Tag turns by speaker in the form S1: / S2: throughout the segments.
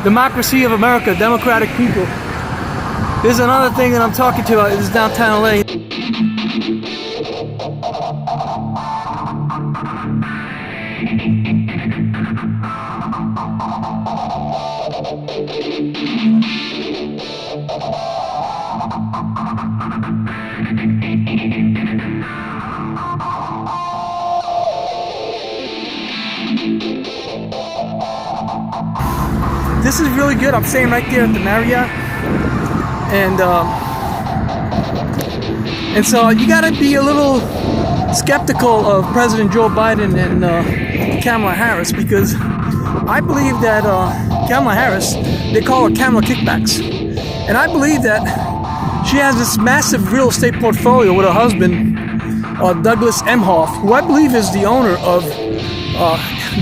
S1: Democracy of America, democratic people. This is another thing that I'm talking to about. This is downtown LA. This is really good. I'm staying right there at the Marriott, and so you gotta be a little skeptical of President Joe Biden and Kamala Harris, because I believe that Kamala Harris, they call her Kamala Kickbacks, and I believe that she has this massive real estate portfolio with her husband, Douglas Emhoff, who I believe is the owner of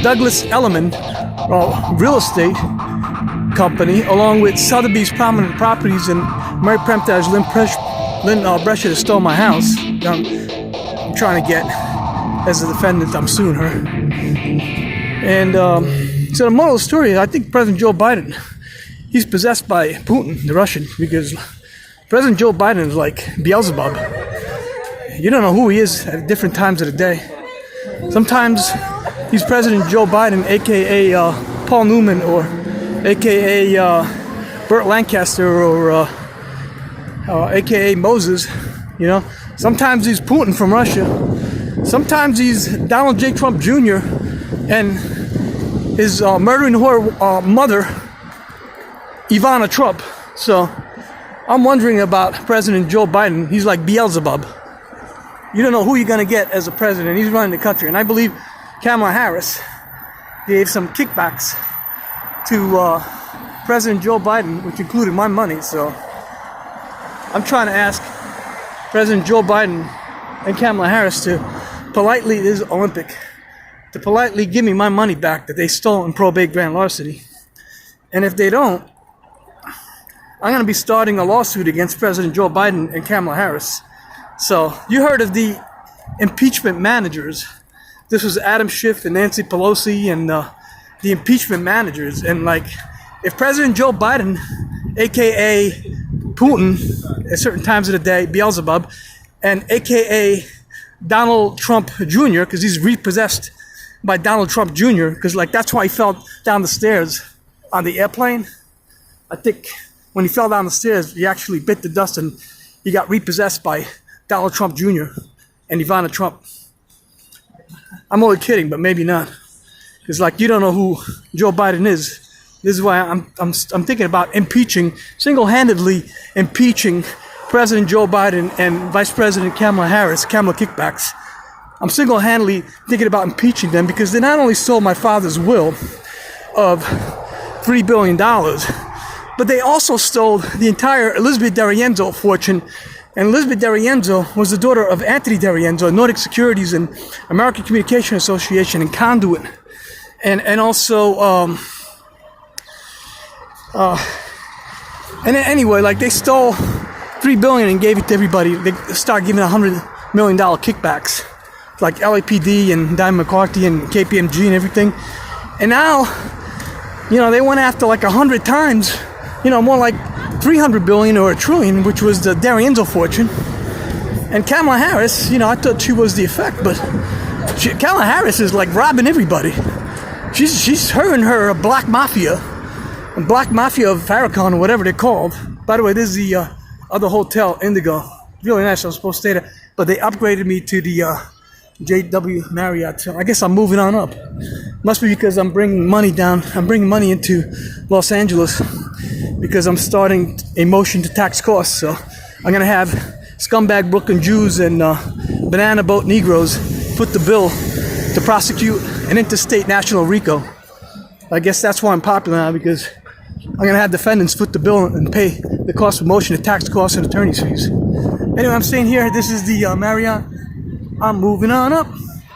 S1: Douglas Elliman Real Estate Company, along with Sotheby's Prominent Properties and Mary Premtage, Lynn Brescia that stole my house. I'm trying to get, as a defendant, I'm suing her. And so the moral of the story is, I think President Joe Biden, he's possessed by Putin, the Russian, because President Joe Biden is like Beelzebub. You don't know who he is at different times of the day. Sometimes he's President Joe Biden, aka Paul Newman, or aka Burt Lancaster, or aka Moses, you know. Sometimes he's Putin from Russia. Sometimes he's Donald J. Trump Jr. and his murdering whore mother, Ivana Trump. So I'm wondering about President Joe Biden. He's like Beelzebub. You don't know who you're going to get as a president. He's running the country. And I believe Kamala Harris gave some kickbacks to President Joe Biden, which included my money. So I'm trying to ask President Joe Biden and Kamala Harris to politely, this is Olympic, to politely give me my money back that they stole in probate grand larceny. And if they don't, I'm going to be starting a lawsuit against President Joe Biden and Kamala Harris. So you heard of the impeachment managers. This was Adam Schiff and Nancy Pelosi and the impeachment managers. And like, if President Joe Biden, aka Putin at certain times of the day, Beelzebub, and aka Donald Trump Jr., because he's repossessed by Donald Trump Jr., because like that's why he fell down the stairs on the airplane. I think when he fell down the stairs, he actually bit the dust and he got repossessed by Donald Trump Jr. and Ivana Trump. I'm only kidding, but maybe not. It's like, you don't know who Joe Biden is. This is why I'm thinking about impeaching, single-handedly impeaching President Joe Biden and Vice President Kamala Harris, Kamala Kickbacks. I'm single-handedly thinking about impeaching them because they not only stole my father's will of $3 billion, but they also stole the entire Elizabeth D'Arienzo fortune. And Elizabeth D'Arienzo was the daughter of Anthony D'Arienzo, Nordic Securities and American Communication Association and Conduit. And also, and anyway, like they stole $3 billion and gave it to everybody. They started giving $100 million kickbacks, like LAPD and Diamond McCarthy and KPMG and everything. And now, you know, they went after like 100 times, you know, more like 300 billion or $1 trillion, which was the D'Arienzo fortune. And Kamala Harris, you know, I thought she was the effect, but Kamala Harris is like robbing everybody. She's her and her black mafia of Farrakhan or whatever they're called. By the way, this is the other hotel, Indigo. Really nice. I was supposed to stay there, but they upgraded me to the JW Marriott. So I guess I'm moving on up. Must be because I'm bringing money down. I'm bringing money into Los Angeles because I'm starting a motion to tax costs. So I'm gonna have scumbag Brooklyn Jews and banana boat Negroes foot the bill to prosecute an interstate national RICO. I guess that's why I'm popular now, because I'm gonna have defendants foot the bill and pay the cost of motion to tax costs and attorney's fees. Anyway, I'm staying here. This is the Marriott. I'm moving on up.